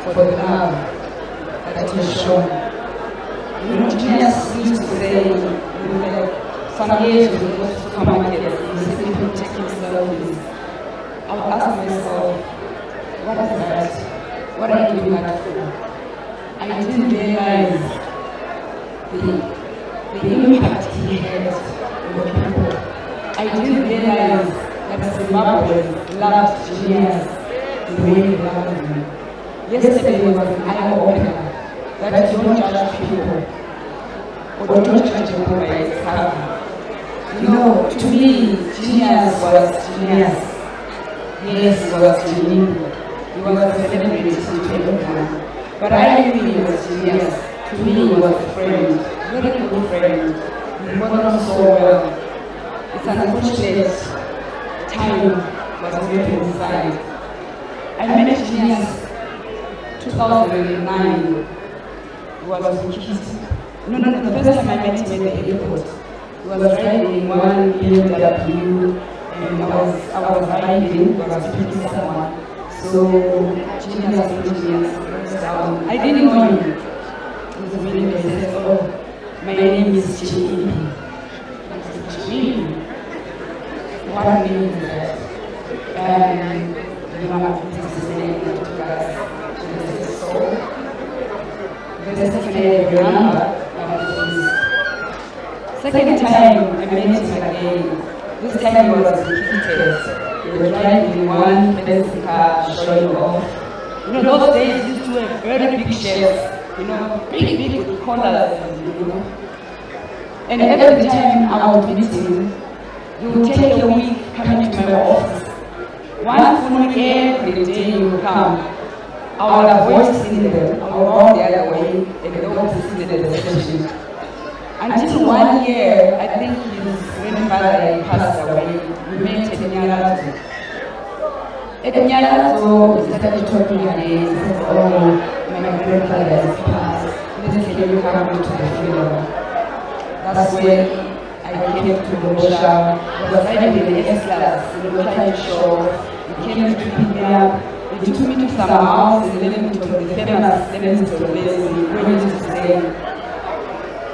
For the love that you shown. You know, Genius used to say, some years we go to supermarkets, you see people taking selfies. I would ask myself, what is that? What are you doing that for? I didn't realize the impact he had on the people. I didn't realize that Zimbabweans loved Genius the way they loved him. Yesterday was an eye-opener that you don't judge people or don't judge a book by its cover. You know, to me, Genius was Genius. Yes, he was genuine. He was a celebrity to everyone. But I knew he was Genius. To me, he was a friend, very good friend. He got on so well. It's unfortunate time was not inside. I met Genius 2009. He was in Kitty. No, the first time I met him at the airport. He was driving one BMW and I was riding, I was picking someone. So, Genius down. I didn't know him. He was meeting me and said, oh, my name is Chibi. I said, Chibi? What name is that? And you know, this is the name that took us to the soul. The second day, I remember. Second time I met him again. This time he was in We were driving one fancy car showing off. You know, those days used to have very big sheds, you know, big with collars, you know. And every time I would meet him, he would take a week coming to my office. One full week every day he would come. I would avoid seeing them. I would walk the other way and they would sit at the reception. Until 1 year, I think his grandfather passed away. We met at Nyalazo. At Nyalazo, we started talking again. He said, oh, my grandfather has passed. Please can you come to the funeral? That's when I came to Gomosha. I was riding in the S-Class, in the motorcycle show. He came to pick me up. He took me to some house in Leamington, the famous Leamington place where we used to stay.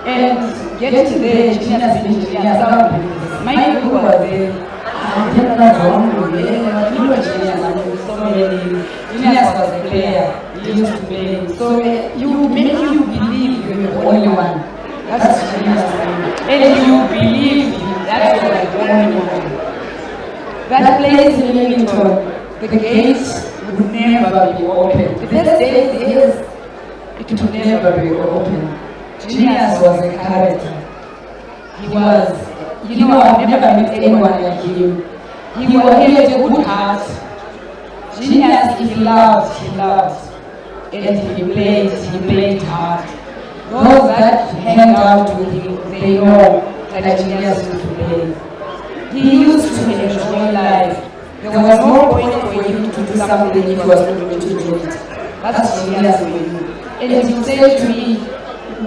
And getting there, Genius finished my group was there. I didn't know Genius, so many. Genius was a player, he used to play. So you make you believe you're the only one. That's Genius. And you believe that you're the only one. That place in Leamington, the gates would never be open. The first days, it would never be open. Genius was a character. He was, you know, I've never met anyone like him. He had a good heart. Genius, he loved, and he played hard. Those that hang out with him, they know that Genius used to play. He used to enjoy life. There was no point for him to do something if he was not going to do it. That's Genius for you. And he said to me,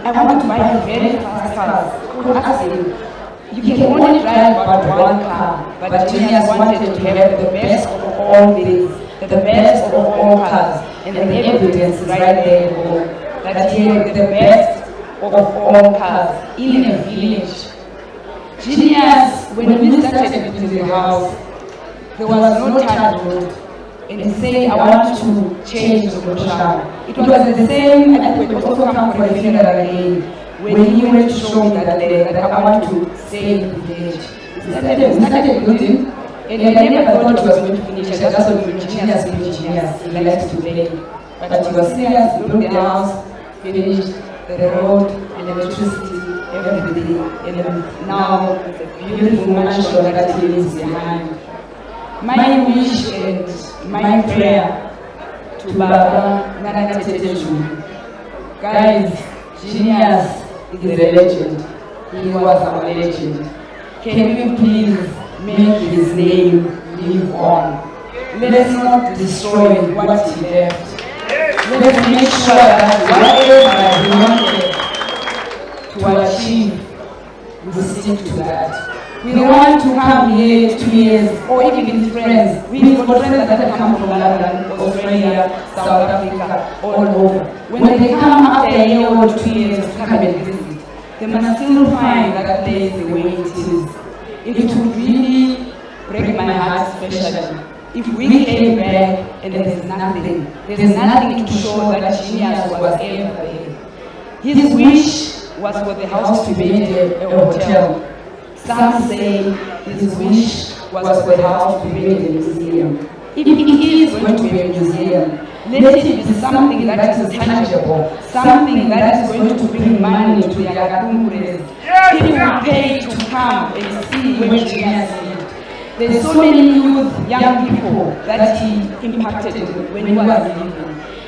I want to buy a very fast car. I asked him, you can only drive but one car, but Genius wanted to have the best of all things, the best of all cars, and the evidence is right there at home, that he had the best of all cars in a village. Genius, when we started building the house, there was no tarred road. And he said, I want to change the Gomosha. It was the same, I think we also come for a funeral again. When he went to show me that day, that I want to stay in the village. We started building, and I never thought he was going to finish. I just thought Genius. He likes to play. But he was serious, he built the house, finished the road, electricity, everything. And now it's a beautiful mansion that he leaves behind. My wish and my prayer to Baba Nana Teteju. Guys, Genius is a legend. He was our legend. Can you please make his name live on? let's not destroy what he left. Let's make sure that whatever he wanted to achieve, we stick to that. We want to come here 2 years, or even with friends. We've got friends that have come from London, Australia, South Africa, all over. When they come after a year or 2 years to come and visit, they must still find that place the way it is. It would really break my heart, especially if we came back and there's nothing to show that genius was ever there. His wish was for the house to be a hotel. Some say his wish was for the house to be a museum. If it is going to be a museum, let it be something that is tangible, something that is going to bring money to the Agadumbres. People pay to come and see where genius lived. There's so many youth, young people that he impacted when he was living.